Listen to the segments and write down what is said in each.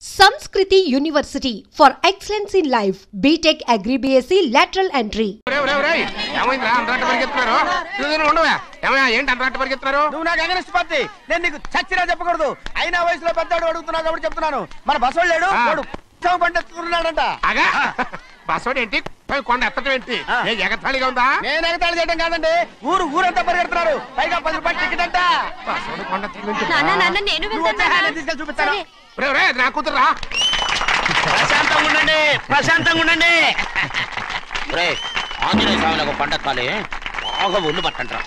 Samskriti University for excellence in life. BTech Agri BSc lateral entry. నువ్వు నాకు against party. నేను నీకు చచ్చినా చెప్పకూడదు. అయినా వయసులో పెద్దవాడు అడుగుతున్నావు కాబట్టి చెప్తున్నాను. మన బసవాడు లేడు, వాడు పండిస్తున్నాడంట. బసవాడు ఏంటి? కొండ ఎత్తడం ఏంటి? ఎగతాళిగా ఉందా? నేను ఎగతాళి చేయడం కాదండి, ఊరంతా పరిగెడుతున్నారు. పైగా 10 రూపాయలు టికెట్ అంట. బసవాడు కొండ తీసుకెళ్ళి చూపిస్తాను. నా కూతురా ప్రశాంతంగా ఉండండి. ఆంజనేయ స్వామికి పంట కాలే బాగా ఒళ్ళు పట్టంటారా.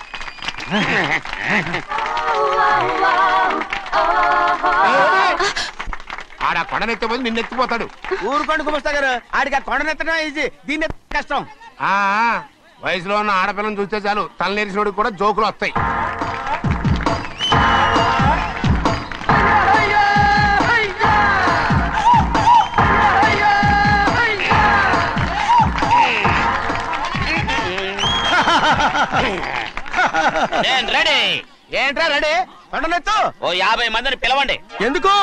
ఆడ కొండనెత్తిపోయి నిన్నెత్తిపోతాడు. ఊరుకోండి కుమస్తా గారు, ఆడికి ఆ కొండనెత్తడం ఈజీ, దీన్ని కష్టం. వయసులో ఉన్న ఆడపిల్లని చూస్తే చాలు తలనేరిసినోడికి కూడా జోకులు వస్తాయి. ఏంట్రా రెడీ? కొండనెత్తు. ఓ 50 మందిని పిలవండి. ఎందుకు?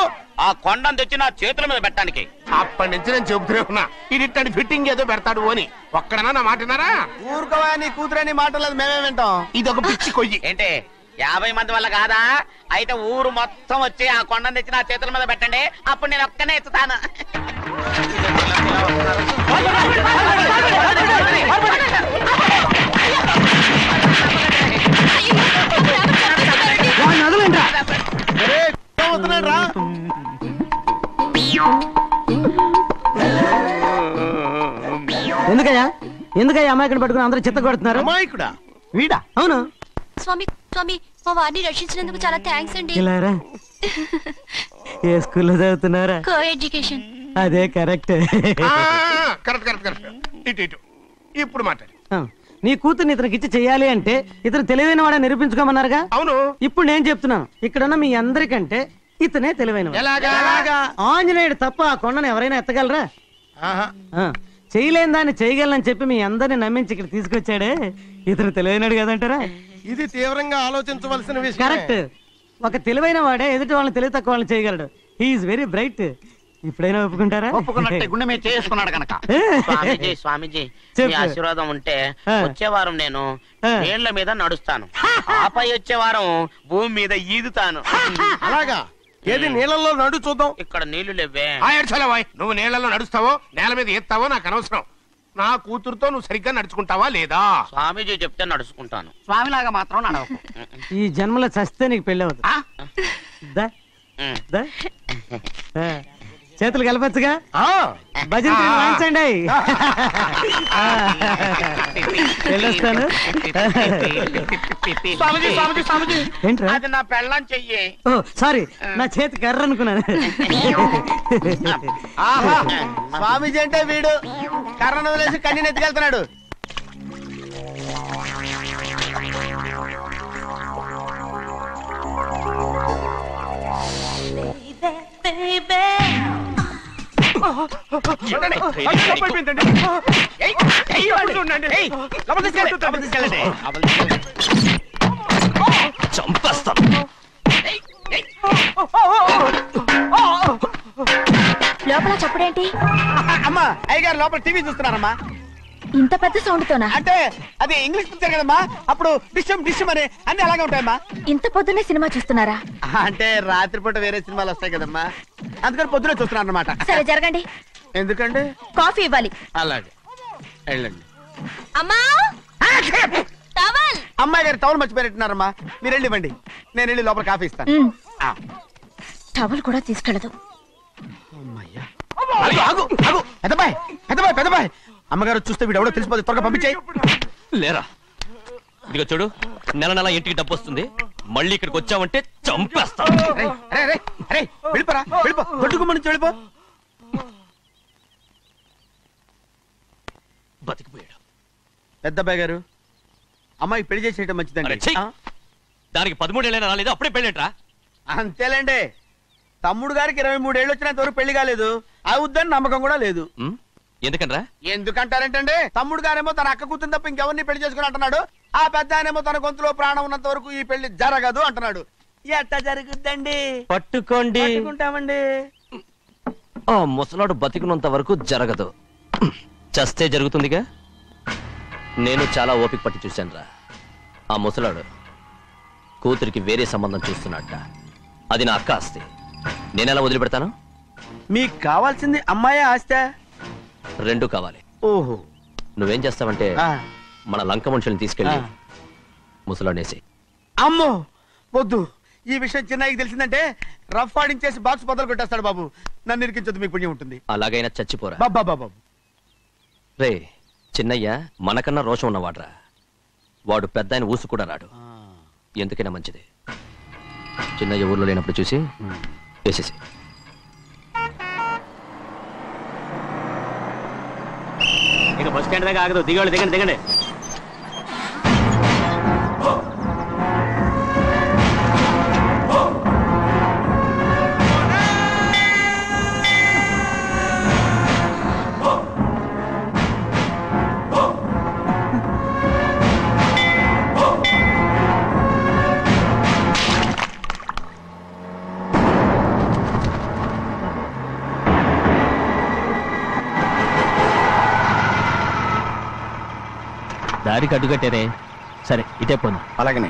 ఆ కొండను తెచ్చి నా చేతుల మీద పెట్టడానికి. అప్పటి నుంచి నేను చెబుతూనే ఉన్నా, ఇది ఫిట్టింగ్ ఏదో పెడతాడు అని. ఒక్కడనా నా మాటనారా? ఊరుకోవా, నీ కూతురని మాటలేదు, మేమే వింటాం. ఇది ఒక పిచ్చి కొయ్యి. ఏంటి 50 మంది వల్ల కాదా? అయితే ఊరు మొత్తం వచ్చి ఆ కొండను తెచ్చి నా చేతుల మీద పెట్టండి, అప్పుడు నేను ఒక్కనే ఎత్తుతాను. ఎందుకయ్యా అమాయకుని పట్టుకుని అందరూ చిత్త కొడుతున్నారు? అమాయకుడా? వీడా? అవును. స్వామి స్వామి, మా వారిని రక్షించినందుకు చాలా థ్యాంక్స్ అండి. ఇలారా, ఏ స్కూల్లో చదువుతున్నారా? Coeducation. అదే కరెక్ట్. ఇటు ఇప్పుడు మాట్లాడి. నీ కూతుర్ని ఇతనికి ఇచ్చి చెయ్యాలి అంటే ఇతను తెలివైన వాడని నిరూపించుకోమన్నారుగా. అవును. ఇప్పుడు నేను చెప్తున్నాను, ఇక్కడున్న మీ అందరికంటే ఇతనే తెలివైన. ఆంజనేయుడు తప్ప ఆ కొండను ఎవరైనా ఎత్తగలరా? చేయలేని దాన్ని చేయగలనని చెప్పి మీ అందరిని నమ్మించి ఇక్కడ తీసుకొచ్చాడే, ఇతను తెలివైనడు కదంటారా? ఇది తీవ్రంగా ఆలోచించవలసిన విషయం. కరెక్ట్. ఒక తెలివైన వాడే ఎదుటి వాళ్ళని తెలివి తక్కువ వాళ్ళని చేయగలడు. He is very bright. ఇప్పుడైనా ఒప్పుకుంటారా? ఒప్పుకున్నట్టే గుండె మీద చేసుకున్నాడు కనుక. స్వామీజీ మీ ఆశీర్వాదం ఉంటే వచ్చే వారం నేను నీళ్ల మీద నడుస్తాను, ఆపై వచ్చే వారం భూమి మీద ఈదుతాను. అలాగా? ఏది నీళ్ళల్లో నడు చూద్దాం. ఇక్కడ నీళ్లు లేవే. నువ్వు నీళ్లలో నడుస్తావో నేల మీద ఎత్తావో నాకు అనవసరం. నా కూతురుతో నువ్వు సరిగ్గా నడుచుకుంటావా లేదా? స్వామీజీ చెప్తే నడుచుకుంటాను, స్వామిలాగా మాత్రం నడవకు. ఈ జన్మలో చస్తే నీకు పెళ్ళి అవుతుంది. చేతులు కలపచ్చుగా, భజన వాయించండి. వెళ్ళొస్తాను. ఏంట్రా? అది నా పెళ్ళం చెయ్యి. ఓ సారీ, నా చేతి కర్ర అనుకున్నాను. స్వామీజీ అంటే వీడు కర్రను వదిలేసి కన్నీని ఎత్తుకెళ్తున్నాడు. లోపల చప్పుడేంటి? అమ్మా, అయ్యగారు లోపల టీవీ చూస్తున్నారమ్మా. ఇంత పెద్ద సౌండ్ తోనా? అంటే అది ఇంగ్లీష్ పిక్చర్ కదమ్మా, అప్పుడు డిషమ్ డిషమ్ అని అన్ని అలాగే ఉంటాయమ్మా. ఇంత పొద్దున్నే సినిమా చూస్తున్నారా? అంటే రాత్రిపూట వేరే సినిమాలు వస్తాయి కదమ్మా, అందుకని పొద్దునే చూస్తున్నాను అనమాట. సరే జరగండి. ఎందుకంటే కాఫీ ఇవ్వాలి. అలాగే వెళ్ళండి. అమ్మా, టవల్. అమ్మాయి గారు టవల్ మర్చిపోయినట్టున్నారమ్మా, మీరు వెళ్ళి ఇవ్వండి, నేను వెళ్ళి లోపల కాఫీ ఇస్తాను. టవల్ కూడా తీసుకెళ్ళదు. పెద్దబాయ్, అమ్మగారు చూస్తే వీడు ఎవడో తెలిసిపోతే త్వరగా పంపించాయి. లేరా, ఇదిగో చూడు, నెల నెల ఇంటికి డబ్బు వస్తుంది, మళ్ళీ ఇక్కడికి వచ్చావంటే చంపేస్తా. వెళ్ళిపోరా, వెళ్ళిపో, దొడ్డుకుమ్మ నుంచి వెళ్ళిపో. బతికిపోయాడు. పెద్దబ్బాయి గారు, అమ్మాయి పెళ్లి చేసేయటం మంచిదండి. దానికి 13 ఏళ్ళైనా రాలేదు, అప్పుడే పెళ్ళేంట్రా? అంతేలేండి, తమ్ముడు గారికి 23 ఏళ్ళు వచ్చినంత వరకు పెళ్లి కాలేదు, అవుద్దని నమ్మకం కూడా లేదు. ఎందుకనరా? ఎందుకంటారేంటండి, తమ్ముడు గారేమో తన అక్క కూతురు తప్ప ఇంకెవరిని పెళ్లి చేసుకుని అంటున్నాడు, ఆ పెద్ద ఆయనేమో తన గొంతులో ప్రాణం ఉన్నంత వరకు ఈ పెళ్లి జరగదు అంటున్నాడు. ఎట్ట జరుగుద్దండి? పట్టుకోండి. పట్టుకుంటామండి. ఆ ముసలాడు బతికినంత వరకు జరగదు, చస్తే జరుగుతుందిగా. నేను చాలా ఓపిక పట్టి చూశానురా. ఆ ముసలాడు కూతురికి వేరే సంబంధం చూస్తున్నట్ట. అది నా అక్క ఆస్తి, నేనెలా వదిలిపెడతాను? మీకు కావాల్సింది అమ్మాయి ఆస్తా? రెండు కావాలి. ఓహో. నువ్వేం చేస్తావంటే మన లంక మనుషుల్ని తీసుకెళ్ళి ముసలాడేసి. అమ్మో వద్దు, ఈ విషయం చిన్నయ్యకి తెలిసిందంటే రఫ్ ఆడించేసి బాక్స్ బదులు కొట్టేస్తాడు బాబు. నన్ను ఇరికించొద్దు, మీకు పుణ్యం ఉంటుంది. అలాగైనా చచ్చిపోరా. బాబా బాబు రే చిన్నయ్య మనకన్నా రోషం ఉన్నవాడ్రా. వాడు పెద్ద ఆయన ఊసు కూడా రాడు. ఎందుకైనా మంచిది చిన్నయ్య ఊర్లో లేనప్పుడు చూసి వేసేసి. ఇక బస్ స్టాండ్ దాకా ఆగదు, దిగండి దిగండి దిగండి. దారికి అడ్డుకట్టారే. సరే ఇటే పోను. అలాగనే.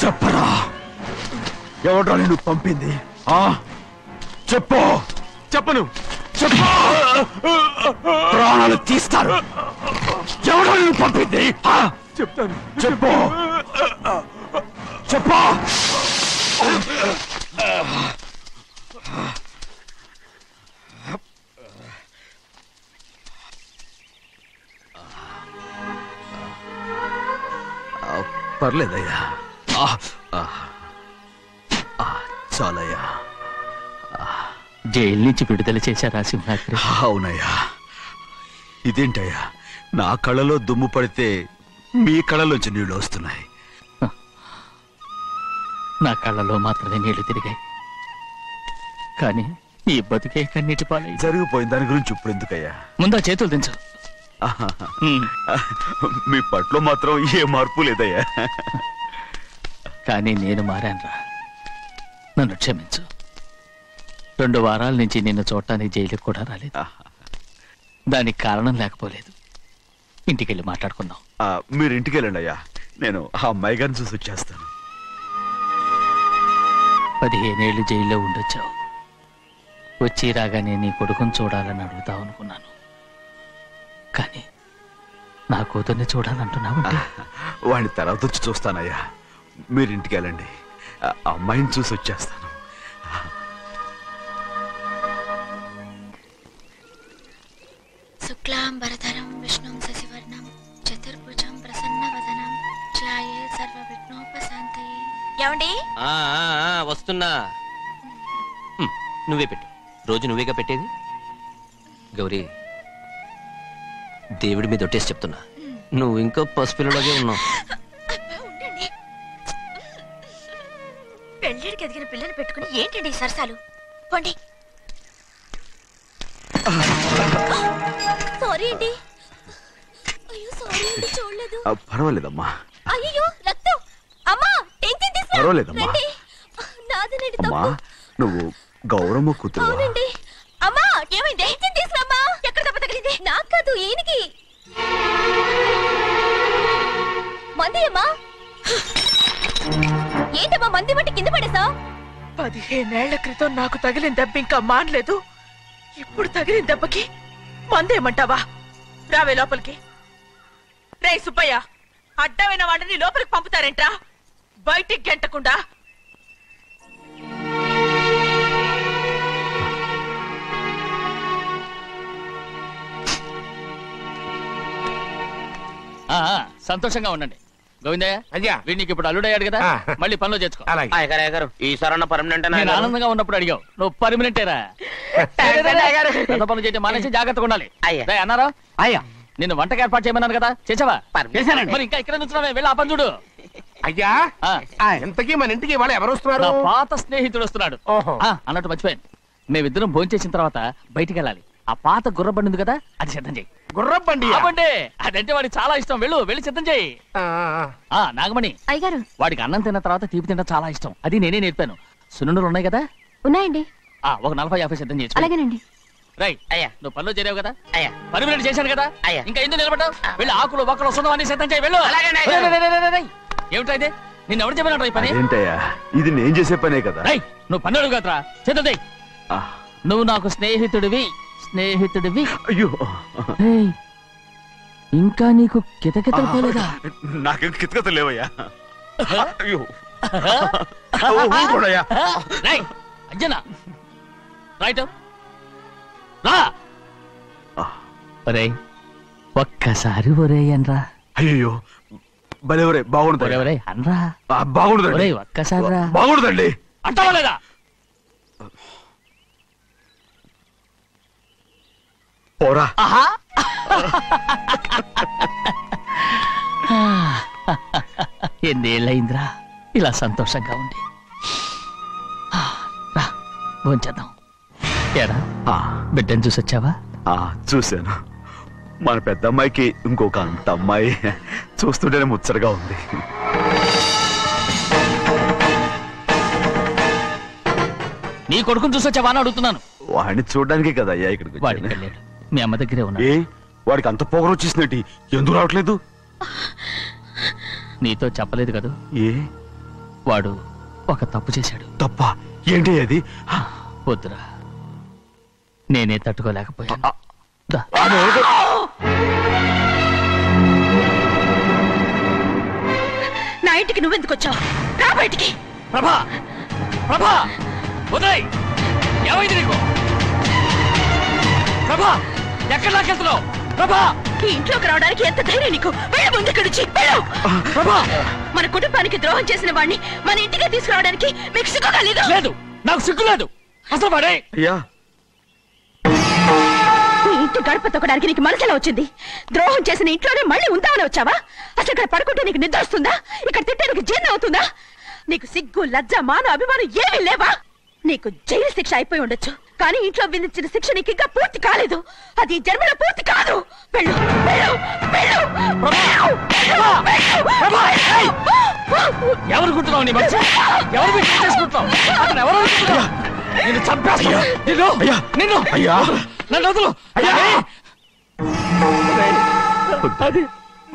చెప్పరా, ఎవడ్రా నిన్ను పంపింది? చెప్పు. చెప్పను. చెప్పు, ప్రాణాలు తీస్తారు. ఎవడ్రా నిన్ను పంపింది? చెప్తాను. చెప్పు చెప్పు. పర్లేదయ్యా, చాలయ్యా. జైలు నుంచి విడుదల చేశారా సింహాద్రి? అవునయ్యా. ఇదేంటయ్యా, నా కళ్ళలో దుమ్ము పడితే మీ కళ్ళలోంచి నీళ్లు వస్తున్నాయి. నా కళ్ళలో మాత్రమే నీళ్లు తిరిగాయి, కానీ ఈ బతుకే కన్నీటి పాలై జరిగిపోయింది. దాని గురించి ఇప్పుడు ఎందుకయ్యా? ముందా చేతులు దించు. మీ పట్లో మాత్రం ఏ మార్పు లేదయ్యా. కానీ నేను మారానురా. నన్ను క్షమించు. 2 వారాల నుంచి నిన్ను చూడటానికి జైలుకి కూడా రాలేదు. దానికి కారణం లేకపోలేదు. ఇంటికెళ్ళి మాట్లాడుకుందాం. మీరు ఇంటికి వెళ్ళండి అయ్యా, నేను ఆ అమ్మాయి గారిని చూసి వచ్చేస్తాను. 15 ఏళ్ళు జైల్లో ఉండొచ్చావు. వచ్చి రాగానే నీ కొడుకుని చూడాలని అడుగుతావు అనుకున్నాను. కానీ నా కూతుర్ని చూడాలంటున్నావంటే వాడిని తర్వాత వచ్చి చూస్తానయ్యా. మీరు ఇంటికి వెళ్ళండి, ఆ అమ్మాయిని చూసి వచ్చేస్తాను. శుక్లాంబరధరం విష్ణుం శశివర్ణం చతుర్భుజం ప్రసన్నవదనం ధ్యాయే సర్వవిఘ్నోపశాంతయే. ఏమండి? వస్తున్నా. నువ్వే పెట్టు. రోజు నువ్వేగా పెట్టేది. గౌరీ, దేవుడి మీద ఒట్టేసి చెప్తున్నా, నువ్వు ఇంకా పసిపిల్లలాగే ఉన్నావు. పెళ్ళిడికి ఎదిగిన పిల్లని పెట్టుకుని ఏంటండి ఈ సరసాలు? పోండి. సారీ అండి. అయ్యో సారీ అండి, చూడలేదు. పర్వాలేదమ్మా. అయ్యో రక్తం. అమ్మా టెన్షన్ తీసుకో. పర్వాలేదమ్మా. నాదనండి అమ్మా, తప్పు. నువ్వు గౌరమ్మ కూతురు. అవునండి. అమ్మా ఏమైంది? టెన్షన్ తీసుకురామ్మా. ఎక్కడ దెబ్బ తగిలింది? నాకు కాదు, ఈయనకి. మంది అమ్మా. ఏంటమ్మా మంది బట్టి కింద పడేసా? 15 ఏళ్ల క్రితం నాకు తగిలిన దెబ్బ ఇంకా మానలేదు. ఇప్పుడు తగిలిన దెబ్బకి మందేమంటావా? రావే లోపలికి. రే సుబ్బయ్య, అడ్డమైన వాడిని లోపలికి పంపుతారేంట్రా? బయటికి గెంటకుండా. సంతోషంగా ఉండండి. గోవిందయ్య, అయ్యా, వీడికి ఇప్పుడు అల్లుడయ్యాడు కదా, మళ్ళీ పనిలో చేర్చుకో. గారు ఈసారన్న పర్మనెంట్. నేను ఆనందంగా ఉన్నప్పుడు అడిగావు, నువ్వు పర్మనెంటేరా? పెద్ద పనులు చేయడం మానేసి జాగ్రత్తగా ఉండాలి. అన్నారా? అయ్యా, నిన్ను వంటకి ఏర్పాటు చేయమన్నాను కదా, చేసావా? మరి ఇంకా ఇక్కడ నుంచున్నావే, వెళ్ళి ఆ పని చూడు. అయ్యా, ఇంతకీ మన ఇంటికి వాళ్ళు ఎవరు వస్తున్నారు? నా పాత స్నేహితుడు వస్తున్నాడు. అన్నట్టు మర్చిపోయాను, మేమిద్దరం భోంచేసిన తర్వాత బయటికి వెళ్ళాలి. ఆ పాత గుర్రబండి ఉంది కదా, అది సిద్ధం చేయి. గుర్రబండి? అదంటే వాడికి చాలా ఇష్టం. వెళ్ళి సిద్ధం చేయి. నాగమణి, అయ్యగారు, వాడికి అన్నం తిన్న తర్వాత తీపి తినడం చాలా ఇష్టం. అది నేనే నేర్పాను. సున్నుండలు ఉన్నాయి కదా? ఉన్నాయండి. ఒక 40-50 సిద్ధం చేసి. అలాగేనండి. రైట్ అయ్యా, నువ్వు పనిలో చేరావు కదా, అయ్యా పర్మినెంట్ చేశాను కదా, ఇంకా ఎందుకు నిలబడ్డావు? వెళ్ళి ఆకులు ఒక్కలు వస్తుందో అన్ని సిద్ధం చేయి. వెళ్ళు. ఏమిటా ఇది? నిన్ను ఎవరు చెప్పినట్టు ఈ పని? ఏంటయ్యా, ఇది నేను చేసే పనే కదా. నువ్వు పని అడుగు కదరా, సిద్ధం చేయి. నువ్వు నాకు స్నేహితుడివి. అయ్యో, ఇంకా నీకు కితకితలు పోలేదా? నాకేం కితకితలు లేవయ్యా. అయ్యో, అంజనా రైట్ రా. ఒరే ఒక్కసారి ఒరే అనరా. అయ్యో, భలే ఒరే, బాగుంటుంది. ఒరే అనరా, బాగుండదండి. ఒక్కసారి రా. బాగుండదండి. అంటావా లేదా? పోరా. ఎన్నేళ్ళయిందిరా ఇలా సంతోషంగా ఉండి. రా భోంచేద్దాం. ఏరా బిడ్డను చూసొచ్చావా? చూశాను. మన పెద్ద అమ్మాయికి ఇంకొక అంత అమ్మాయి. చూస్తుంటేనే ముచ్చటగా ఉంది. నీ కొడుకుని చూసొచ్చావా అని అడుగుతున్నాను. వాడిని చూడడానికే కదా అయ్యా ఇక్కడికి వాడికి వెళ్ళాడు. మీ అమ్మ దగ్గరే ఉన్నాడు. వాడికి అంత పొగరు వచ్చేసినట్టు ఎందుకు రావట్లేదు? నీతో చెప్పలేదు కదా. వాడు ఒక తప్పు చేశాడు. తప్ప? ఏంటి అది? వద్దురా, నేనే తట్టుకోలేకపోయాను. నా ఇంటికి నువ్వెందుకు వచ్చావు? రా బయటికి. ప్రభా, ప్రభా, వదిలేయ్. ఏమైంది నీకు? ప్రభా, ఎక్కడ లాకెళ్తున్నావు? ప్రభా, ఈ ఇంట్లోకి రావడానికి ఎంత ధైర్యం నీకు? వెళ్ళు ముందు ఇక్కడి నుంచి, వెళ్ళు. ప్రభా, మన కుటుంబానికి ద్రోహం చేసిన వాడిని మన ఇంటికి తీసుకురావడానికి మీకు సిగ్గుగా లేదు? లేదు, నాకు సిగ్గు లేదు. అసలు వాడే ఈ ఇంటి గడప తొక్కడానికి నీకు మనసులో వచ్చింది. ద్రోహం చేసిన ఇంట్లోనే మళ్ళీ ఉందామని వచ్చావా? అసలు ఇక్కడ పడుకుంటే నీకు నిద్ర వస్తుందా? ఇక్కడ తింటే నీకు జీర్ణం అవుతుందా? నీకు సిగ్గు, లజ్జ, మాన, అభిమానం ఏమీ లేవా? నీకు జైలు శిక్ష అయిపోయి ఉండొచ్చు, కానీ ఇంట్లో విధించిన శిక్ష నీకు ఇంకా పూర్తి కాలేదు. అది జన్మలో పూర్తి కాదు. వెళ్ళు, వెళ్ళు, వెళ్ళు, వెళ్ళు, వెళ్ళు, వెళ్ళు. ఎవరు కుట్టున్నావు నీ మంచి? ఎవరు మీకు చేసుకుంటున్నావు? అతను ఎవరు అనుకుంటున్నావు? నిన్ను చంపేస్తా. నిన్ను నన్ను వదులు. అది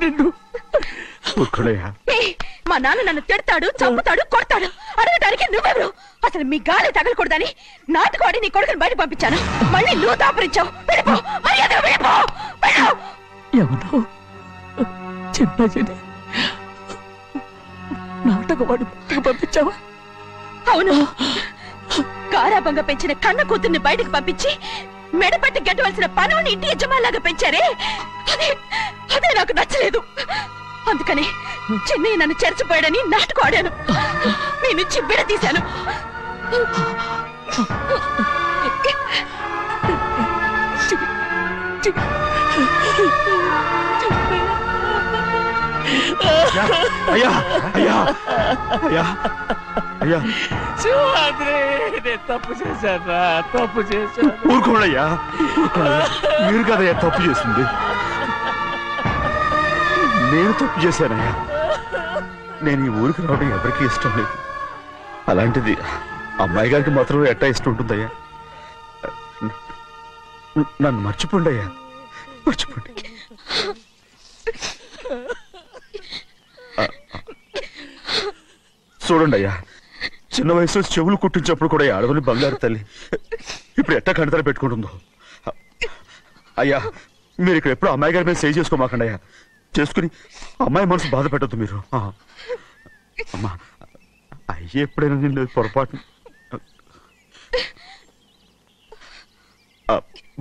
నిన్ను మా నాన్న నన్ను తిడతాడు, చంపుతాడు, కొడతాడు. అడగటానికి నువ్వెవరు? అసలు మీ గాలి తగలకూడదని నాటుకోడి నీ కొడుకుని బయట పంపించాను. మళ్ళీ నువ్వు దాపరించావు. వెళ్ళిపో, మర్యాదగా వెళ్ళిపో. ఎవరు చిన్న నాటకవాడు పంపించావా? అవును, గారాబంగా పెంచిన కన్న కూతుర్ని బయటకు పంపించి మెడపట్టి గెట్టవలసిన పనుని ఇంటి యజమానిలాగా పెంచారే, అదే నాకు నచ్చలేదు. అందుకని చిన్నయ్య నన్ను చెరచిపోయాడని నాటకం ఆడాను. మీ నుంచి విడదీశాను. అయ్యా అయ్యా అయ్యా అయ్యా తప్పు చేశారా? తప్పు చేశాను. ఊరుకోడయ్యా, మీరు కదయ్యా తప్పు చేసింది. నేను తప్పు చేశానయ్యా. నేను ఈ ఊరికి రావడం ఎవరికి ఇష్టం లేదు. అలాంటిది అమ్మాయి గారికి మాత్రం ఎట్టా ఇష్టం ఉంటుందయ్యా. నన్ను మర్చిపోండి అయ్యా, మర్చిపోండి. చూడండి అయ్యా, చిన్న వయసులో చెవులు కుట్టించినప్పుడు కూడా ఆడవని బంగారు తల్లి ఇప్పుడు ఎట్టా కంటతర పెట్టుకుంటుందో. అయ్యా, మీరు ఇక్కడ ఎప్పుడు అమ్మాయి గారి మీద సేవ్ చేసుకోమాకండి అయ్యా. చేసుకుని అమ్మాయి మనసు బాధ పెట్టద్దు మీరు. అమ్మా, అయ్యే ఎప్పుడైనా నిన్ను పొరపాటు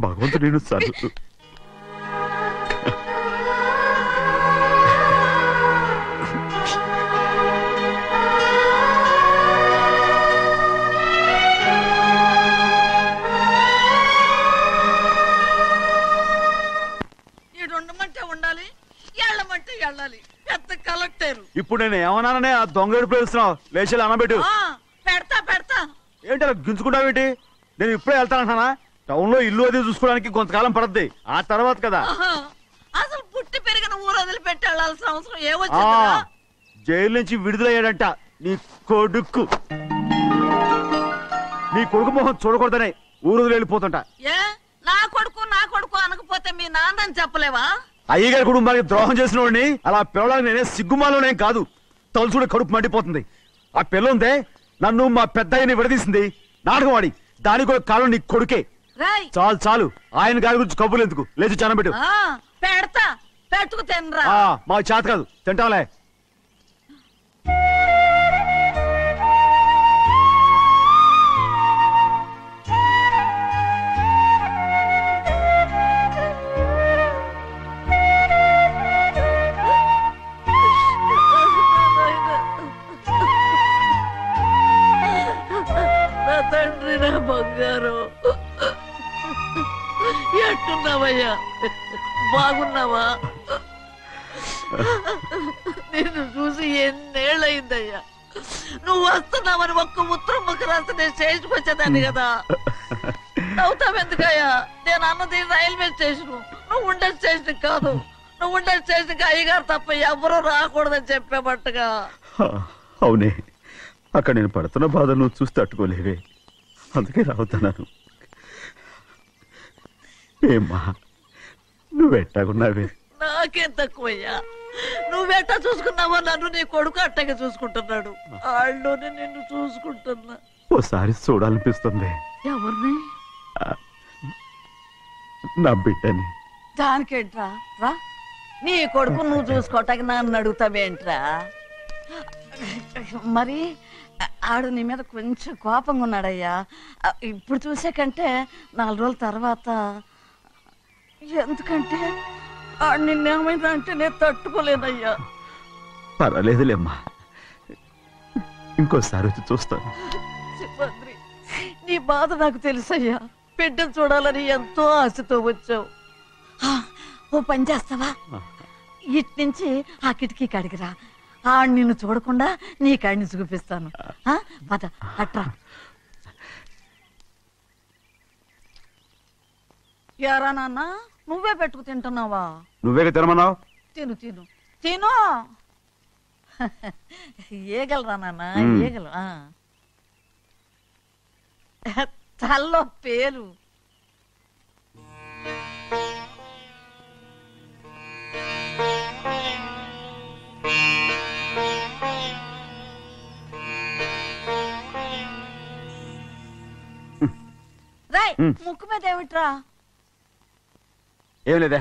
భగవంతుడు నేను సర్దు. ఇప్పుడు నేను ఏమన్నాననే ఆ దొంగడు పిలుస్తున్నావు? లేచి అనబెట్టు. పెడతా పెడతా. ఏంటి అలా గించుకుంటావేంటి? నేను ఇప్పుడే వెళ్తానంటున్నా. టౌన్ లో ఇల్లు అది చూసుకోవడానికి కొంతకాలం పడద్ది. ఆ తర్వాత కదా అసలు పుట్టి పెరిగిన ఊరు వదిలిపెట్టి వెళ్ళాల్సిన అవసరం ఏమొచ్చింది? జైలు నుంచి విడుదలయ్యాడంట నీ కొడుకు. నీ కొడుకు మొహం చూడకూడదనే ఊరు వదిలి వెళ్ళిపోతుంట. నా కొడుకు అనకపోతే మీ నాన్నని చెప్పలేవా? అయ్యగారి కుటుంబానికి ద్రోహం చేసిన వాడిని అలా పిల్లడానికి నేనే సిగ్గుమాలోనే కాదు, తలుచుకుంటే కడుపు మండిపోతుంది. ఆ పిల్ల ఉందే నన్ను మా పెద్దయ్యని విడదీసింది నాటకవాడి. దానికి కూడా కాలం నీ కొడుకే. చాలు చాలు, ఆయన గారి గురించి కబుర్లు ఎందుకు? లేచి చానబెట్టు. పెడతా, పెట్టుకు తినరా. మాకు చేత కాదు, తింటాంలే. బంగారు, ఎట్టున్నావయ్యా? బాగున్నావా? నిన్ను చూసి ఎన్నేళ్ళయిందయ్యా. నువ్వు వస్తున్నావని ఒక్క ఉత్తరం ముక్క రాస్తే నేను స్టేషన్కి వచ్చేదాన్ని కదా. నవ్వుతావెందుకయ్యా? నేను అన్నది రైల్వే స్టేషన్, నువ్వు ఉండే స్టేషన్ కాదు. నువ్వు ఉండే స్టేషన్కి అయ్యగారు తప్ప ఎవరూ రాకూడదని చెప్పేమట్టుగా. అవునే, అక్కడ నేను పడుతున్న బాధ నువ్వు చూసి తట్టుకోలేవే, అందుకే రావుతున్నాను. ఏమ్మా నువ్వెట్టాగున్నావే? నాకేం తక్కువయ్యా. నువ్వెట్టా చూసుకున్నావో నన్ను నీ కొడుకు అట్టగా చూసుకుంటున్నాడు. వాళ్ళలోనే నిన్ను చూసుకుంటున్నా. ఓసారి చూడాలనిపిస్తుంది. ఎవరిని? నా బిడ్డని. దానికేంట్రా? రా, నీ కొడుకు నువ్వు చూసుకోవటానికి నన్ను అడుగుతావేంట్రా? మరి ఆడు నీ మీద కొంచెం కోపంగా ఉన్నాడయ్యా. ఇప్పుడు చూసే కంటే 4 రోజుల తర్వాత. ఎందుకంటే ఆడు నిన్నేమైందా అంటే నేను తట్టుకోలేనయ్యా. పర్వాలేదులేమ్మా, ఇంకోసారి వచ్చి చూస్తాను. శివాద్రి, నీ బాధ నాకు తెలుసయ్యా. బిడ్డను చూడాలని ఎంతో ఆశతో వచ్చావు. ఓ పని చేస్తావా? ఇటు నుంచి ఆ కిటికీ కాడికిరా. ఆడు నిన్ను చూడకుండా నీ కాడిని చూపిస్తాను. పద అట్రా. యారా నాన్న, నువ్వే పెట్టుకు తింటున్నావా? నువ్వే తినమన్నావు. తిను తిను తిను. ఏగలరా నాన్న ఏగలు తల్లో పేరు రాయ్ ముక్కు మీద ఏమిట్రా ఏం లేదే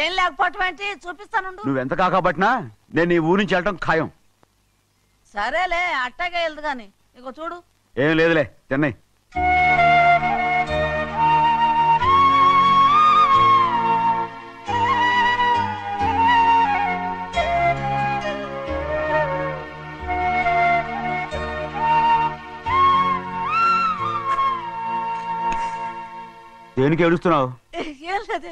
ఏం లేకపోవటం ఏంటి చూపిస్తాను నువ్వెంత కాకబట్టినా నేను ఈ ఊరి నుంచి వెళ్ళటం ఖాయం. సరేలే అట్టాగే వెళ్దు గాని ఇగో చూడు ఏం లేదులే చెన్నై. దేనికి ఏడుస్తున్నావు? ఏం లేదే.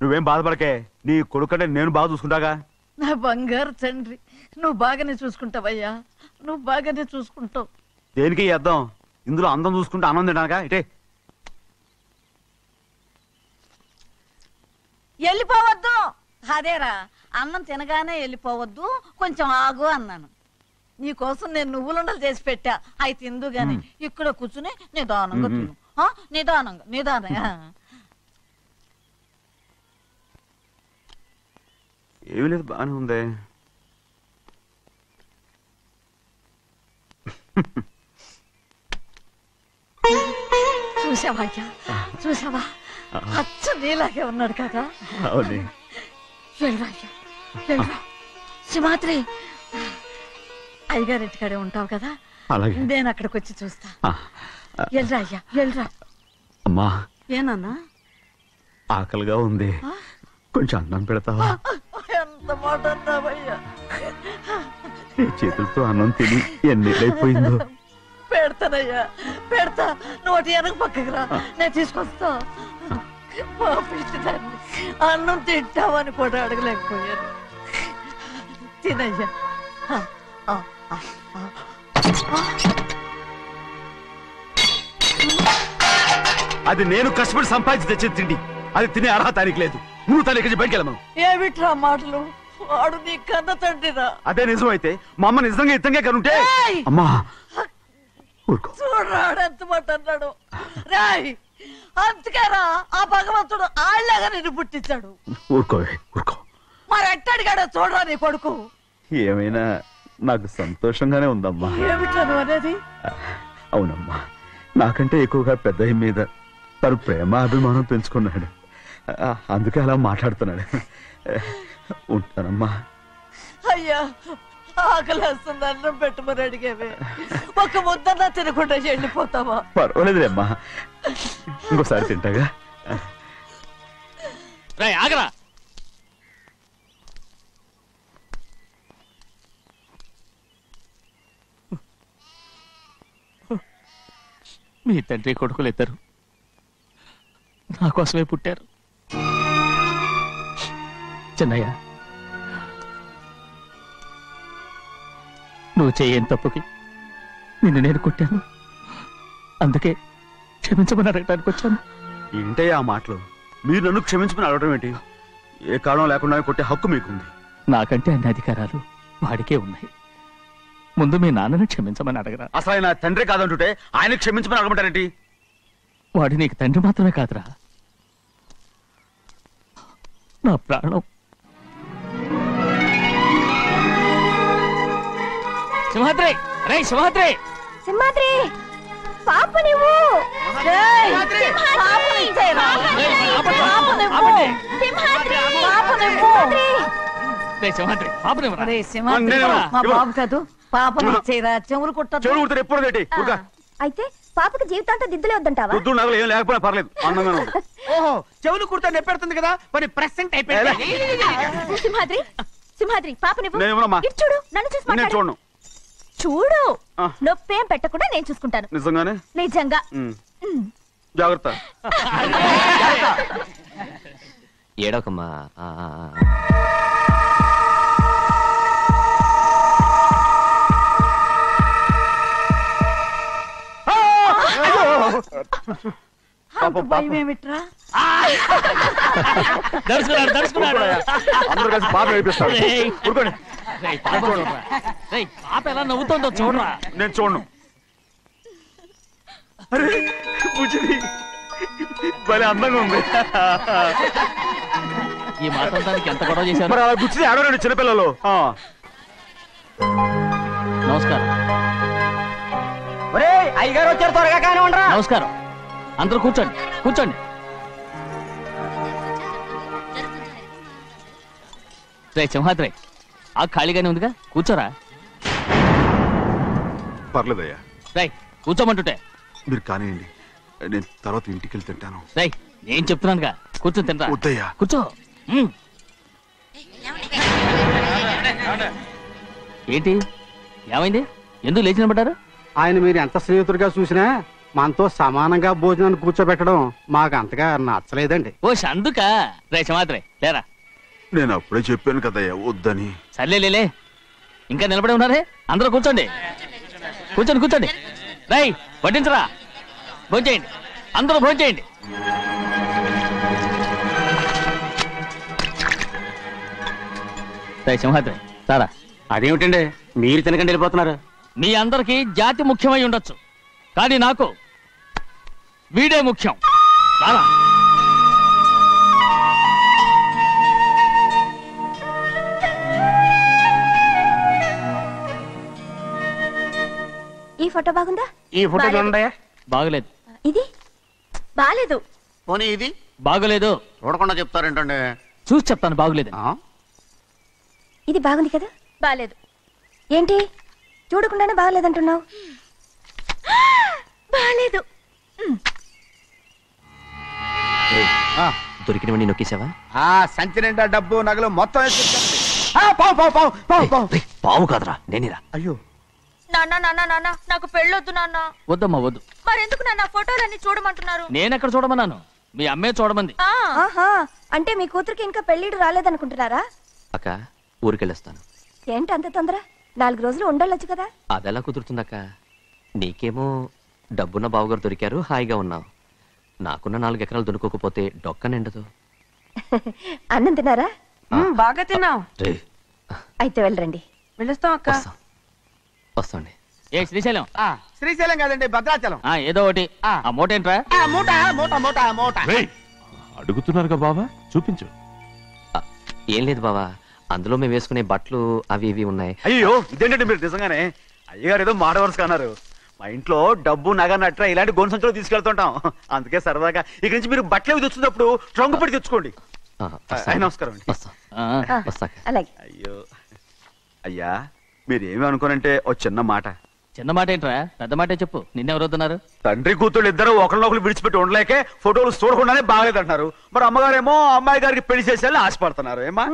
నువ్వేం బాధపడకే, నీ కొడుకంటే నేను బాగా చూసుకుంటాగా. నా బంగారు తండ్రి, నువ్వు బాగానే చూసుకుంటావయ్యా, నువ్వు బాగానే చూసుకుంటావు. దేనికి అర్థం? ఇందులో అందం చూసుకుంటే ఆనందం తినాగా. ఇటే వెళ్ళిపోవద్దు. అదేరా, అన్నం తినగానే వెళ్ళిపోవద్దు, కొంచెం ఆగు అన్నాను. నీకోసం నేను నువ్వులుండలు చేసి పెట్టా, అవి తిందు గాని ఇక్కడ కూర్చుని నిదానంగా తిను. నిదానంగా నిదానంగా. ఏమీ లేదు, బాగానే ఉంది. చూసావా చూసావా, అచ్చ నీలాగే ఉన్నాడు కదా. వెళ్ళరా సింహాద్రి, అయ్యగారింటికాడే ఉంటావు కదా, నేను అక్కడికి వచ్చి చూస్తా. వెళ్ళరా అయ్యా వెళ్ళరా. అమ్మా ఏనన్నా ఆకలిగా ఉంది, కొంచెం అన్నం పెడతావా? ఎంత మాట అన్నావయ్యా. చేతులతో అన్నం తిని ఎన్నిళ్ళైపోయిందో. పెడతానయ్యా పెడతా, నోటి వెనక పక్కకి రా, నేను తీసుకొస్తా. పాపిస్తాన్ని అన్నం తింటావని కూడా అడగలేకపోయాను. తినయ్యా. అది నేను కష్టపడి సంపాదించి తెచ్చి తిండి, అది తినే అర్హత ఆయనకి లేదు. నువ్వు తన ఇక్కడి బయటికి వెళ్ళమను. ఏమిట్రా మాటలు, వాడు నీ కన్న తండ్రిరా. అదే నిజం అయితే మా అమ్మ నిజంగా ఇతంగా కనుంటే. అమ్మా చూడరాడు ఎంత మాట అన్నాడు. రాయ్, అందుకేరా ఆ భగవంతుడు ఆళ్ళగా నిన్ను పుట్టించాడు. ఊరుకోవే ఊరుకో. మరి ఎట్టడిగాడో చూడరా నీ కొడుకు. ఏమైనా నాకు సంతోషంగానే ఉందమ్మా. ఏమిట్రా నువ్వు అనేది? అవునమ్మా, నాకంటే ఎక్కువగా పెద్ద మీద తను ప్రేమ అభిమానం పెంచుకున్నాడు, అందుకే అలా మాట్లాడుతున్నాడు. ఉంటానమ్మా. అయ్యా, ఆకలేస్తుంది, అన్నం పెట్టమని అడిగేవే, ఒక ముద్దన్నా తినకుండా వెళ్ళిపోతావా? పర్వాలేదులేమ్మా, ఇంకోసారి తింటాగా. ఆగరా. మీ తండ్రి కొడుకులు ఇద్దరు నా కోసమే పుట్టారు. చిన్నయ్య, నువ్వు చేయని తప్పుకి నిన్ను నేను కొట్టాను, అందుకే క్షమించమని అడగటానికి వచ్చాను. ఏంటే ఆ మాటలు? మీరు నన్ను క్షమించమని అడగడం ఏంటి? ఏ కారణం లేకుండా కొట్టే హక్కు మీకుంది. నాకంటే అన్ని అధికారాలు వాడికే ఉన్నాయి. ముందు మీ నాన్నని క్షమించమని అడగరా. అసలు ఆయన తండ్రి కాదంటుంటే ఆయన క్షమించమని అడగమంటారేంటి? వాడు నీకు తండ్రి మాత్రమే కాదురా, నా ప్రాణం. సింహాద్రి, రే సింహాద్రి, సింహాద్రి పాప నువ్వు మా బాబు కాదు, పాపం ఇచ్చేరా. చెవులు కుట్టారు ఎప్పుడు. అయితే పాపకి జీవితాంతం దిద్దులే వద్దంటావా? ఏం లేకపోయినా పర్లేదు, అందంగా ఉంది. ఓహో, చెవులు కుర్తా నెప్పెడుతుంది కదా, మరి ప్రెసెంట్ అయిపోయింది. సింహాద్రి సింహాద్రి పాప నువ్వు నేనేమోనమ్మా? ఇటు చూడు, నన్ను చూసి నేను మాట్లాడు. చూడను. చూడు, నొప్పేం పెట్టకుండా నేను చూసుకుంటాను. నిజంగానే? నిజంగా. జాగ్రత్త. ఏడవకమ్మా. భయమేమిట్రా? దర్శకున్నాడు అందరూ కలిసి బాగా నడిపిస్తారు. ఊరుకోండి. పాప ఎలా నవ్వుతుందో చూడరా. నేను చూడను. అరే బుజ్జిది భలే అందంగా ఉంది. ఈ మాత్రం దానికి ఎంత గొడవ చేశారు? మరి అలా బుజ్జిది ఆడవాడు చిన్నపిల్లలు. నమస్కారం. అయ్యగారు వచ్చారు, త్వరగా కానీ ఉండరా. నమస్కారం. అందరూ కూర్చోండి కూర్చోండి. రే సింహాద్రి, ఆ ఖాళీగానే ఉందిగా, కూర్చోరా. పర్లేదయ్యా. రై కూర్చోమంటుంటే. మీరు కానివ్వండి, నేను తర్వాత ఇంటికి వెళ్ళి తింటాను. రై నేను చెప్తున్నానుగా, కూర్చొని తింటా. వద్దయ్యా. కూర్చో. ఏంటి ఏమైంది? ఎందుకు లేచి నిలబడ్డారు? ఆయన మీరు ఎంత స్నేహితుడిగా చూసినా మనతో సమానంగా భోజనాన్ని కూర్చోబెట్టడం మాకు అంతగా నచ్చలేదండి. ఓ అందుక. రే సింహాద్రి లేరా. నేను అప్పుడే చెప్పాను కదయ్యా వద్దని. సర్లేలే, ఇంకా నిలబడి ఉన్నారే. అందరూ కూర్చోండి కూర్చోండి కూర్చోండి. రై వడ్డించరా, భోంచేయండి, అందరూ భోంచేయండి. రై సింహాద్రి సారా. అదేమిటండి మీరు తినకండి వెళ్ళిపోతున్నారు? మీ అందరికీ జాతి ముఖ్యమై ఉండొచ్చు, కానీ నాకు వీడే ముఖ్యం. రారా. ఈ ఫోటో బాగుందా? ఈ ఫోటో చూడండి. బాగలేదు. ఇది బాలేదు. పోనీ ఇది బాగలేదు. చూడకుండా చెప్తారేంటండి? చూసి చెప్తాను బాగలేదు. ఇది బాగుంది కదా? బాలేదు. ఏంటి చూడకుండానే బాగలేదంటున్నావు? బాలేదు. దొరికినవన్నీ నొక్కేసావా? సంచి నిండా డబ్బు నగలు మొత్తం పావు కాదురా, నేనేరా. అయ్యో నాన్న నాన్న నాన్న, నాకు పెళ్ళొద్దు నాన్న. వద్దమ్మా వద్దు. మరెందుకు నాన్న ఫోటోలన్నీ చూడమంటున్నారు? నేనెక్కడ చూడమన్నాను, మీ అమ్మే చూడమంది. అంటే మీ కూతురికి ఇంకా పెళ్ళిడు రాలేదనుకుంటున్నారా? అక్క ఊరికెళ్ళొస్తాను. ఏంటి అంత తొందర? 4 రోజులు ఉండొచ్చు కదా. అదెలా కుదురుతుందక్క? నీకేమో డబ్బున్న బావగారు దొరికారు, హాయిగా ఉన్నావు. నాకున్న 4 ఎకరాలు దున్నుకోకపోతే డొక్క నిండదు. అన్నం తిన్నారా? బాగా తిన్నావు. అయితే వెళ్ళరండి. వెళ్ళొస్తాం అక్క. వస్తాండి. ఏ శ్రీశైలం? శ్రీశైలం కాదండి, భద్రాచలం. ఏదో ఒకటి. ఆ మూట ఏంట్రా? మూట మూట మూట మూట. అడుగుతున్నారుగా బావా, చూపించు. ఏం లేదు బావా, అందులో మేము వేసుకునే బట్టలు అవి ఇవి ఉన్నాయి. అయ్యో ఇదేంటంటే మీరు నిజంగానే అయ్యగారు ఏదో మాడవర్స్ కన్నారు. మా ఇంట్లో డబ్బు నగ నట్ర ఇలాంటి గోను సంచులు తీసుకెళ్తుంటాం. అందుకే సరదాగా ఇక నుంచి మీరు బట్టలు తెచ్చుకున్నప్పుడు ట్రంక్ పెట్టి తెచ్చుకోండి. నమస్కారం అండి. అలాగే. అయ్యో అయ్యా, మీరు ఏమి అనుకోనంటే ఓ చిన్న మాట. చిన్న మాట ఏంట్రా, పెద్ద మాటే చెప్పు. నిన్నెవరొద్దున్నారు? తండ్రి కూతుళ్ళు ఇద్దరు ఒకరినొకరు విడిచిపెట్టి ఉండలేకే ఫోటోలు చూడకుండానే బాగలేదంటున్నారు. మరి అమ్మగారేమో అమ్మాయి గారికి పెళ్లి చేసేయాలని ఆశపడుతున్నారు. ఏమా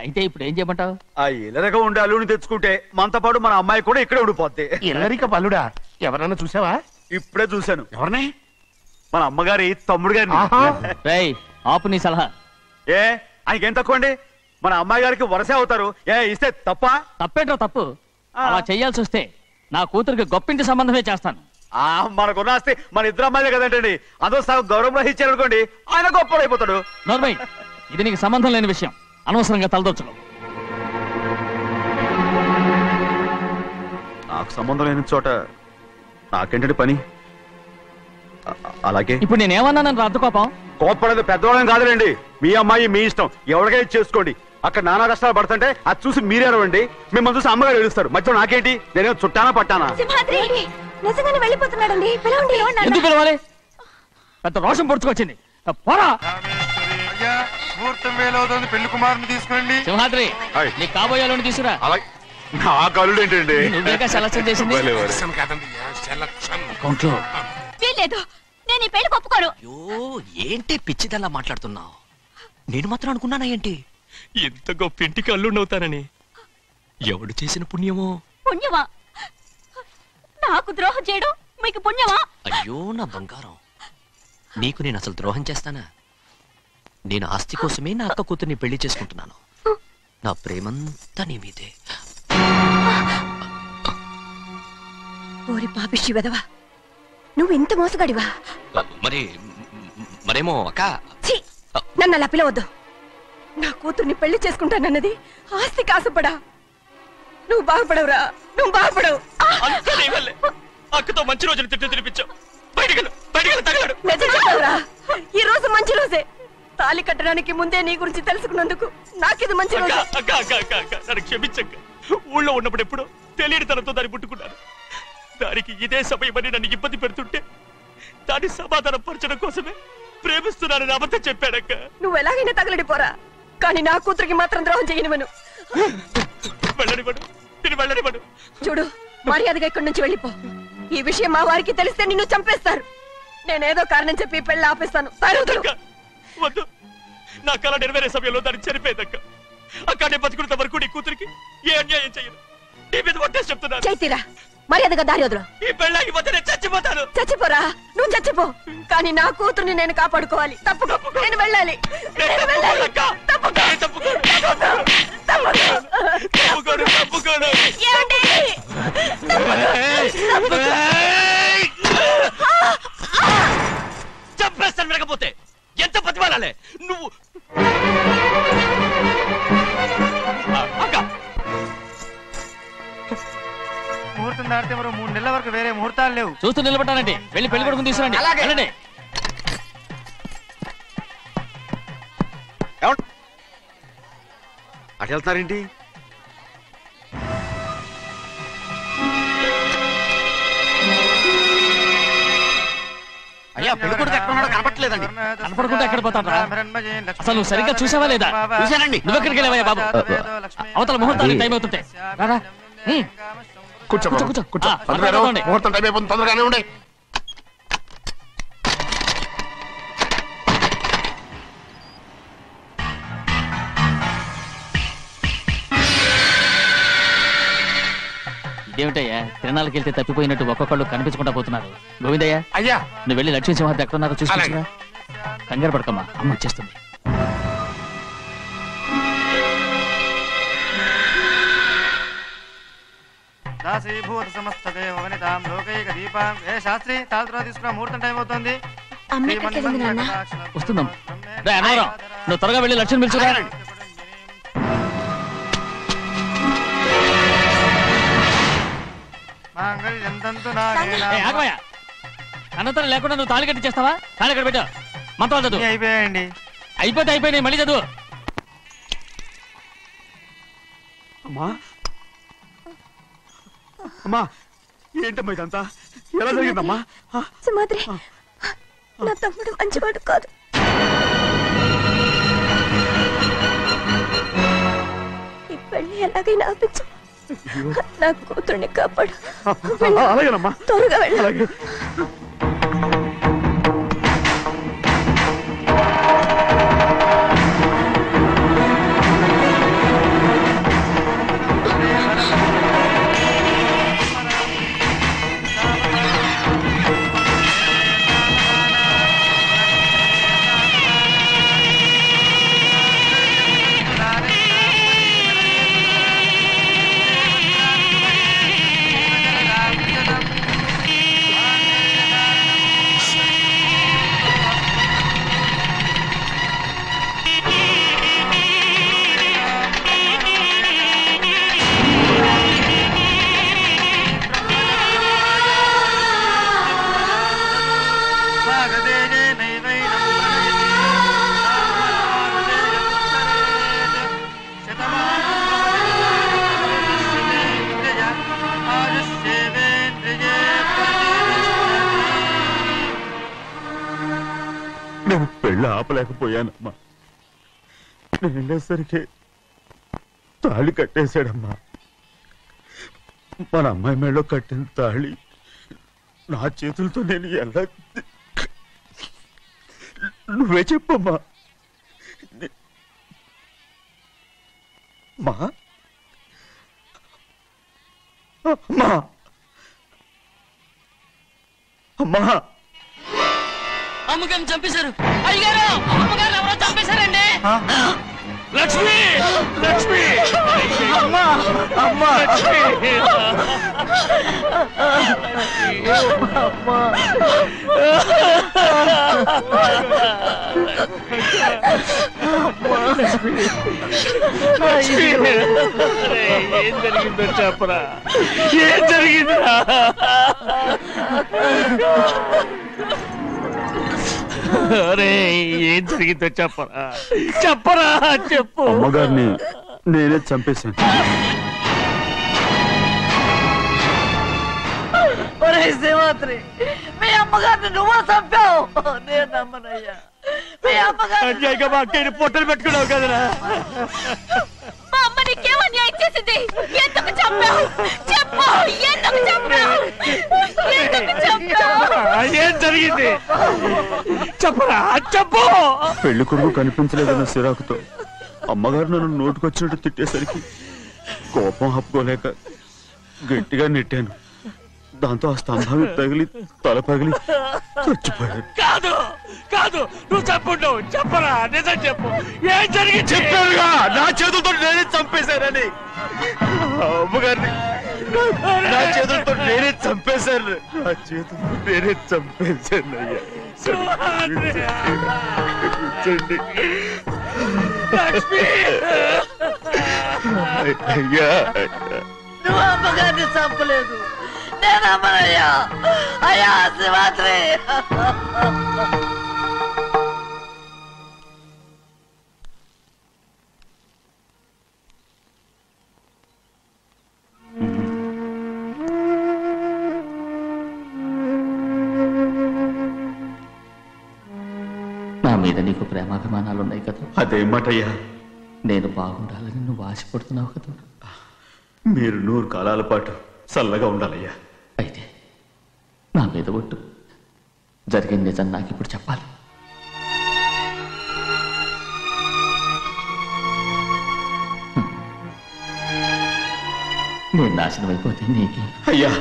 అయితే ఇప్పుడు ఏం చేయమంటావు? ఆ ఇల్లరిగా ఉండే అల్లుని తెచ్చుకుంటే మనతో పాటు మన అమ్మాయి కూడా ఇక్కడే ఉండిపోద్ది. ఇల్లరిక పల్లుడా? ఎవరన్నా చూసావా? ఇప్పుడే చూశాను. ఎవరిని? మన అమ్మగారి తమ్ముడు గారిని. రేయ్ ఆపు నీ సలహా. ఏ ఆయనకేం తక్కువ అండి? మన అమ్మాయి గారికి వరసే అవుతారు. ఏ ఇస్తే తప్ప? తప్పేంట్రా తప్పు? అలా చెయ్యాల్సి వస్తే నా కూతురికి గొప్పింటి సంబంధమే చేస్తాను. మనకున్న ఆస్తి మన ఇద్దరు అమ్మాయిలే కదంటండి. అదో సగం గౌరవం ఇచ్చారు అనుకోండి, ఆయన గొప్పడు అయిపోతాడు. నోర్మై, ఇది నీకు సంబంధం లేని విషయం, అనవసరంగా తలదొచ్చుకో. నాకు సంబంధం లేని చోట నాకేంటంటే పని. అలాగే ఇప్పుడు నేనేమన్నాను అర్థ కోపం? కోప్పడేది పెద్దవాళ్ళని కాదులేండి. మీ అమ్మాయి మీ ఇష్టం, ఎవరికైనా చేసుకోండి. అక్కడ నానా కష్టాలు పడుతుంటే అది చూసి మీరేరవండి. మిమ్మల్ని చూసి అమ్మగారు ఏడుస్తారు. మధ్యలో నాకేంటి? నేనేం చుట్టానా పట్టానా? నిజంగానే వెళ్ళిపోతున్నాడండి. ఎందుకు పిలవాలి? పెద్ద రోషం పొడుచుకొచ్చింది. పోరా. పెళ్లి కుమారుని తీసుకురండి. సింహాద్రి, నీ కాబోయేలోని తీసుకురా. నా కలుడు ఏంటండి? నువ్వేగా సెలక్షన్ చేసింది. వీల్లేదు, నేను ఈ పెళ్లి ఒప్పుకోను. ఏంటి పిచ్చిదల్లా మాట్లాడుతున్నావు? నేను మాత్రం అనుకున్నానా ఏంటి ఎంత గొప్ప ఇంటికి అల్లుండవుతానని? ఎవడు చేసిన పుణ్యమో? పుణ్యమా? నాకు ద్రోహం చేయడం మీకు పుణ్యమా? అయ్యో నా బంగారం, నీకు నేను అసలు ద్రోహం చేస్తానా? నేను ఆస్తి కోసమే నా అక్క కూతుర్ని పెళ్లి చేసుకుంటున్నాను. నా ప్రేమంతా నీ మీదే. ఓరి పాపిష్టి వెదవా, నువ్వు ఇంత మోసగాడివా? మరేమో అక్క. నన్ను అలా పిలవద్దు. నా కూతుర్ని పెళ్లి చేసుకుంటానన్నది ఆస్తి కాసపడా. నువ్వు బాగుపడవురా, నువ్వు బాగుపడవు. అక్కతో మంచి రోజులు తిట్టి తినిపించావు. బయటికి తగలడు. నిజం చెప్పవురా, ఈ రోజు మంచి రోజే. తాళి కట్టడానికి ముందే నీ గురించి తెలుసుకున్నందుకు నాకిది మంచి రోజు. నన్ను క్షమించక్క. ఊళ్ళో ఉన్నప్పుడు ఎప్పుడో తెలియని తనతో దాన్ని పుట్టుకున్నాను. దానికి ఇదే సమయమని నన్ను ఇబ్బంది పెడుతుంటే దాన్ని సమాధానం పరచడం కోసమే ప్రేమిస్తున్నానని అబద్ధం చెప్పాడక్క. నువ్వు ఎలాగైనా తగలడిపోరా, కానీ నా కూతురికి మాత్రం ద్రోహం చేయనివను. వెళ్ళనివ్వడు. చూడు, మర్యాదగా ఇక్కడి నుంచి వెళ్ళిపో. ఈ విషయం మా వారికి తెలిస్తే నిన్ను చంపేస్తారు. నేనేదో కారణం చెప్పి పెళ్ళి ఆపేస్తాను. వద్దు, నా కళ నెరవేరే సమయంలో దాన్ని చనిపోయేదక్క. అక్కడే బతుకున్నంత వరకు నీ కూతురికి ఏ అన్యాయం చేయను. నీ మీద ఒట్టేసి చెప్తున్నాను. చైతీరా, మర్యాదగా దారి వదలు. ఈ పెళ్ళాకి పోతే నేను చచ్చిపోతాను. చచ్చిపోరా, నువ్వు చచ్చిపో, కానీ నా కూతుర్ని నేను కాపాడుకోవాలి. తప్పుకో, నేను వెళ్ళాలి. చంపేస్తాను. వినకపోతే ఎంత బతిమాలాలే నువ్వు. ముహూర్తం దాటితే మరో 3 నెలల వరకు వేరే ముహూర్తాలు లేవు. చూస్తూ నిలబెట్టానండి. వెళ్ళి పెళ్లి కొడుకుని తీసుకురండి. వెళ్ళండి. అటు వెళ్తున్నారేంటి? అయ్యా పెళ్లి కొడుకు ఎక్కడ ఉన్నాడో కనపట్లేదండి. కనపడకుండా ఎక్కడ పోతాడ్రా? అసలు నువ్వు సరిగ్గా చూసావా లేదా? చూశానండి. నువ్వు ఎక్కడికి వెళ్ళావయ్యా బాబు? అవతల ముహూర్తానికి టైం అవుతుంటే రారా. కూర్చో ముహూర్తం టైం అయిపోతుంది. తొందరగానే ఉండే. ఇదేమిటయ్యా, తిరణాలకు వెళ్తే తప్పిపోయినట్టు ఒక్కొక్కళ్ళు కనిపించకుండా పోతున్నారు. గోవిందయ్య, అయ్యా నువ్వు వెళ్ళి లక్ష్మీ సింహాద్రి ఎక్కడున్నారో చూసుకుంటున్నా. కంగారు పడకమ్మా, అమ్మ వచ్చేస్తుంది. దాసీభూత సమస్తదేవ వనితాం లోకైక దీపాం. ఏ శాస్త్రి, తాళ తీసుకురా, ముహూర్తం టైం అవుతుంది. వస్తుందమ్మా. నువ్వు త్వరగా వెళ్ళి లక్ష్మణ్ పిలుచురా. అనంతరం లేకుండా నువ్వు తాళి కట్టి చేస్తావా? తాళి కట్టి పెట్టా. మంత్రాలు చదువు. అయిపోయాయండి. అయిపోయినాయి, మళ్ళీ చదువు. అమ్మా అమ్మా, ఏంటమ్మా ఇదంతా? ఎలా జరిగిందమ్మా? సుమాద్రి, నా తమ్ముడు మంచివాడు కాదు. ఈ పెళ్లి ఎలాగైనా ఆపించు. నా కూతుర్ని కాపాడు. అలాగేనమ్మా, త్వరగా వెళ్ళాలి. నేను పెళ్ళి ఆపలేకపోయానమ్మా. నేను వెళ్ళేసరికి తాళి కట్టేశాడమ్మా. మన అమ్మాయి మేడలో కట్టిన తాళి నా చేతులతో నేను ఎలా... నువ్వే చెప్పమ్మా. మా అమ్మా, అమ్మా, అమ్మగారిని చంపేశారు. అయ్యారు, అమ్మగారు ఎవరో చంపేశారండి. లక్ష్మి, లక్ష్మి, అమ్మా, అమ్మా, ఏం జరిగిందో చెప్పరా, ఏం జరిగిందిరా? అరే ఏం జరిగిందో చెప్పరా, చెప్పరా, చెప్పు. అమ్మగారిని నేనే చంపేశాను. శ్రీమాత్రి, మీ అమ్మగారిని నువ్వు చంపావు. నేను నమ్మనయ్యా. మీ అమ్మగారు మా అక్కని పొట్టలు పెట్టుకున్నావు కదరా. మా అమ్మ నీకేం అన్యాయం చేసింది? ఎందుకు చంపావు? చెప్పు, ఎందుకు చంపావు? ఎందుకు చంపావు? ఏం జరిగింది చెప్పరా, చెప్పు. పెళ్లి కొడుకు కనిపించలేదన్న సిరాకుతో అమ్మగారు నన్ను నోటుకొచ్చినట్టు తిట్టేసరికి కోపం హప్పుకోలేక గట్టిగా నెట్టాను. దాంతో ఆ స్తంభాన్ని తగిలి తల పగిలి చచ్చిపోయాడు. కాదు కాదు, నువ్వు చంపుండవు. చెప్పరా, నిజం చెప్పు. ఏం జరిగింది? చెప్పానుగా, నా చేతులతో నేనే చంపేశానని. అమ్మగారిని నా చేతులతో నేనే చంపేశాను. నా చేతులతో నేనే చంపేశాను. అయ్యా, నువ్వు అమ్మగారిని చంపలేదు. నేను అమ్మనయ్యా. అయ్యా శ్రీమాత్రి. నా మీద నీకు ప్రేమాభిమానాలు ఉన్నాయి కదా. అదేమాటయ్యా? నేను బాగుండాలని నువ్వు ఆశపడుతున్నావు కదా. మీరు 100 కాలాల పాటు చల్లగా ఉండాలయ్యా. అయితే నా మీద ఒట్టు, జరిగిన నిజం నాకు ఇప్పుడు చెప్పాలి. నేను నాశనం అయిపోతే నీకే. అయ్యా,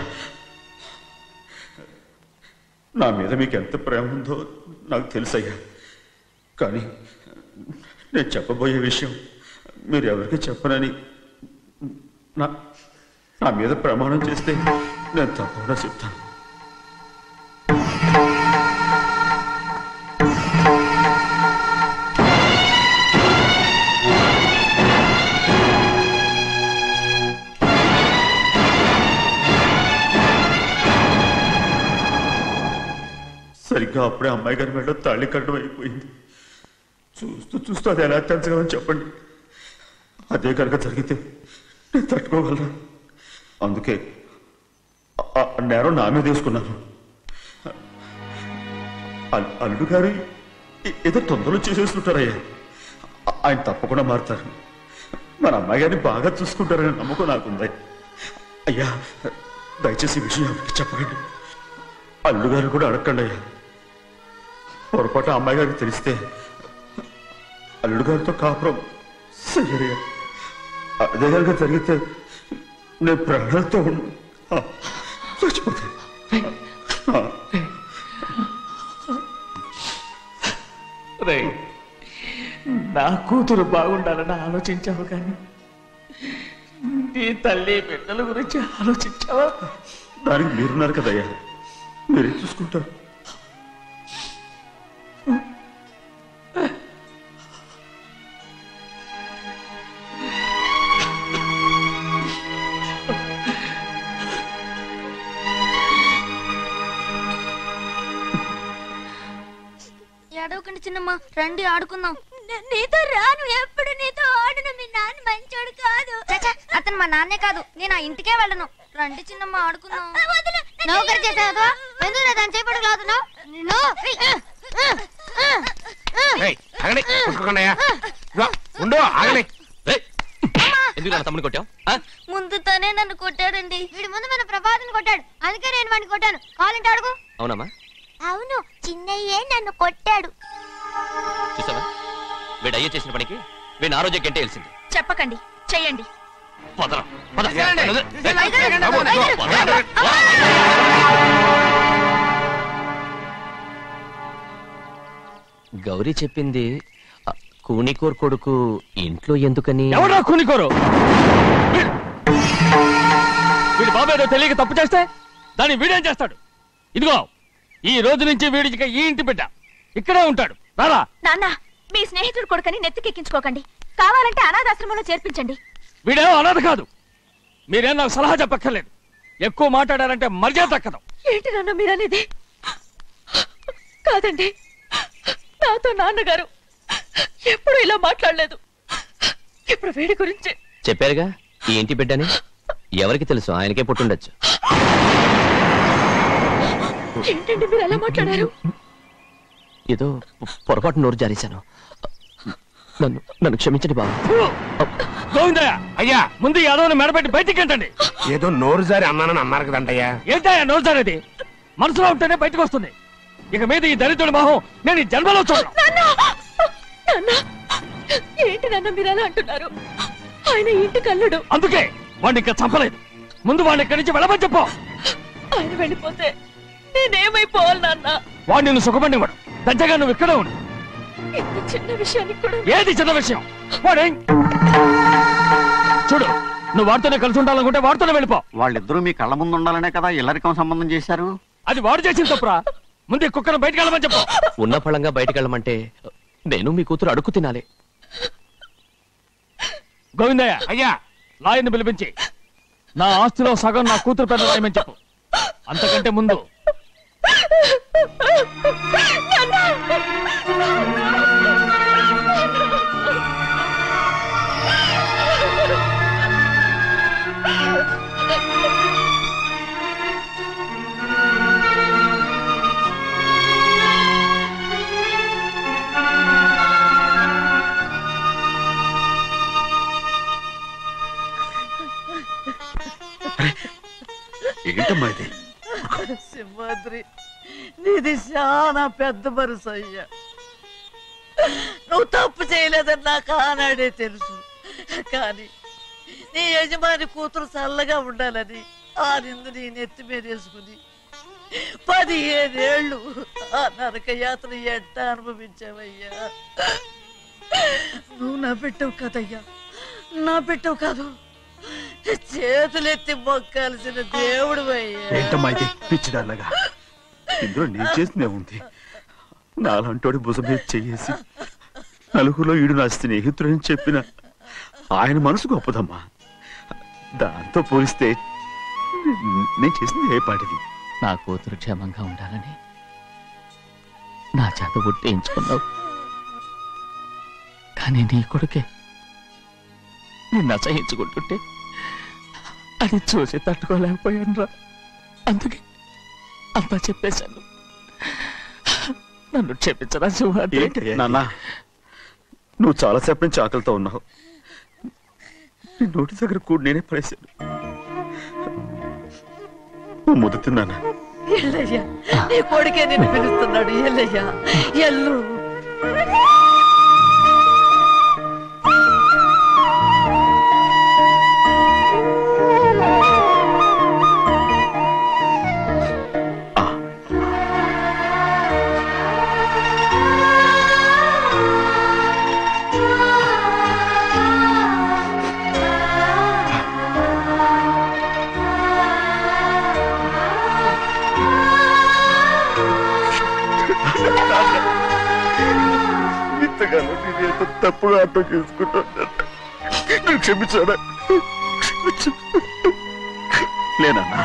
నా మీద మీకు ఎంత ప్రేమ ఉందో నాకు తెలుసయ్యా. కానీ నేను చెప్పబోయే విషయం మీరు ఎవరికి చెప్పనని నా మీద ప్రమాణం చేస్తే నేను తప్పకుండా చెప్తాను. సరిగ్గా అప్పుడే అమ్మాయి గారి మెడలో తాళి కట్టడం అయిపోయింది. చూస్తూ చూస్తూ అది ఎలా తెంచగలని చెప్పండి. అదే కనుక జరిగితే నేను తట్టుకోగలరా? అందుకే నేరం నా మీద తీసుకున్నాను. అల్లుడు గారు ఏదో తొందరలో చేసేస్తుంటారయ్యా. ఆయన తప్పకుండా మారుతారు. మన అమ్మాయి గారిని బాగా చూసుకుంటారనే నమ్మకం నాకుంది. అయ్యా, దయచేసి ఈ విషయం ఎవరికి చెప్పకండి. అల్లుడు గారు కూడా అడగండి అయ్యా. పొరపాటు అమ్మాయి గారికి తెలిస్తే అల్లుడు గారితో కాపురం సరియా. అదే కనుక జరిగితే నేను ప్రాణాలతో చచ్చిపోతాను. నా కూతురు బాగుండాలని ఆలోచించావు, కానీ నీ తల్లి బిడ్డల గురించి ఆలోచించావా? దానికి మీరున్నారు కదయ్యా, మీరే చూసుకుంటారు. ఏడవకండి చిన్నమ్మ, రండి ఆడుకుందాం. నీతో రాను, ఎప్పుడు నీతో ఆడను. మీ నాన్న మంచోడు కాదు. అతను మా నాన్నే కాదు, నేను ఆ ఇంటికే వెళ్ళను. రండి చిన్నమ్మ ఆడుకుందాం. నౌకరు చేసావు ఎందుకు దాని చేపడు కాదున్నావు? తమ్ముని కొట్టావు? ముందు తనే నన్ను కొట్టాడండి. వీడి ముందు మన ప్రభాతం కొట్టాడు, అందుకే నేను వాడిని కొట్టాను. కావాలంటే అడుగు. అవునమ్మా? అవును, చిన్నయ్యే నన్ను కొట్టాడు. చూసావా, వీడు అయ్యే చేసిన పనికి వీడిని ఆ రోజే గంటే తెలిసింది. చెప్పకండి, చెయ్యండి. గౌరీ చెప్పింది కూనికోర్ కొడుకు ఇంట్లో ఎందుకని? ఎవరా కూనికోరు? వీడి బాబు ఏదో తెలియక తప్పు చేస్తే దాన్ని వీడేం చేస్తాడు? ఇదిగో ఈ రోజు నుంచి వీడికి ఈ ఇంటి బిడ్డ ఇక్కడే ఉంటాడు. రారా. నాన్న, మీ స్నేహితుడు కొడుకని నెత్తికెక్కించుకోకండి. కావాలంటే అనాథాశ్రమంలో చేర్పించండి. వీడేమో అనాథ కాదు. మీరేం నాకు సలహా చెప్పక్కర్లేదు. ఎక్కువ మాట్లాడారంటే మర్యాద దక్కదు. ఏంటి నాన్న మీరనేది? కాదండి, నాతో నాన్నగారు ఎప్పుడు ఇలా మాట్లాడలేదు. ఇప్పుడు వీడి గురించి చెప్పారుగా ఈ ఇంటి బిడ్డని. ఎవరికి తెలుసు, ఆయనకే పుట్టుండొచ్చు. ఏంటండి మీరు ఎలా మాట్లాడారు? ఏదో పొరపాటు నోరు జారేశాను. నన్ను క్షమించండి బాబు. గోవిందయ్య, అయ్యా ముందు యాదవ్ని మెడబెట్టి బయటికి ఏంటండి. ఏదో నోరు జారి అన్నానని అన్నారు కదంటయ్యా. ఏంటయ్యా నోరు జారేది? మనసులో ఉంటేనే బయటకు వస్తుంది. ఇక మీద ఈ దరిద్రుడి మొహం నేను ఈ జన్మలో చూడను. ఏంటి నాన్న మీరు ఎలా అంటున్నారు? ఆయన ఇంటి కల్లుడు. అందుకే వాడిని ఇంకా చంపలేదు. ముందు వాడిని ఇక్కడి నుంచి వెళ్ళమని చెప్పు. ఆయన వెళ్ళిపోతే నేనేమైపోవాలి నాన్న? వాడిని నువ్వు సుఖపడివాడు. దచ్చగా నువ్వు ఇక్కడే ఉండు. ఇంత చిన్న విషయానికి కూడా. ఏది చిన్న విషయం? వాడేం చూడు, నువ్వు వాడితోనే కలిసి ఉండాలనుకుంటే వాడితోనే వెళ్ళిపో. వాళ్ళిద్దరూ మీ కళ్ళ ముందు ఉండాలనే కదా ఇల్లరికం సంబంధం చేశారు. అది వాడు చేసిన తప్పురా. ముందు ఈ కుక్కను బయటకు వెళ్ళమని చెప్పు. ఉన్న ఫలంగా బయటకు వెళ్ళమంటే నేను మీ కూతురు అడుక్కు తినాలి. గోవిందయ్య, అయ్యా లాయర్ని పిలిపించి నా ఆస్తిలో సగం నా కూతురు పెద్ద రాయమని చెప్పు. అంతకంటే ముందు ఏంటమ్మా ఇది? సింహాద్రి, నీది చాలా పెద్ద మనసు అయ్యా. నువ్వు తప్పు చేయలేదని నాకు ఆనాడే తెలుసు. కానీ నీ యజమాని కూతురు చల్లగా ఉండాలని ఆ నిందు నీ నెత్తి మీద వేసుకుని 15 ఏళ్ళు ఆ నరక యాత్ర ఎట్ట అనుభవించావయ్యా. నువ్వు నా పెట్టవు కదయ్యా, నా పెట్టవు కాదు, చేతులెత్తి మొక్కాల్సిన దేవుడు అయ్యా. ఏంటమ్మా ఇది పిచ్చిదారులాగా? ఇందులో నేను చేసిందే ఉంది. నాలంటోడి భుజం మీద చెయ్యేసి నలుగురిలో ఈడు నా స్నేహితుడని చెప్పిన ఆయన మనసు గొప్పదమ్మా. దాంతో పోలిస్తే నేను చేసింది ఏ పాటిది? నా కూతురు క్షేమంగా ఉండాలని నా చేత గుర్తించుకున్నావు. కానీ నీ కొడుకే నిన్ను అసహించుకుంటుంటే అది చూసి తట్టుకోలేకపోయాను రా. అందుకే అంతా చెప్పేశాను. నన్ను క్షమించరా సింహాద్రి. నాన్న, నువ్వు చాలాసేపు నుంచి ఆకలితో ఉన్నావు. నీ నోటి దగ్గర కూడా నేనే పడేశాను. నువ్వు ముద్దు తిన్నానా? ఎల్లయ్యా, నీ కొడుకే నిన్ను పిలుస్తున్నాడు. ఎల్లయ్యా, ఎల్లు. ఇంతకాలం నేను ఎంత తప్పుగా అర్థం చేసుకుంటాను. నువ్వు క్షమించాడా? లేనన్నా,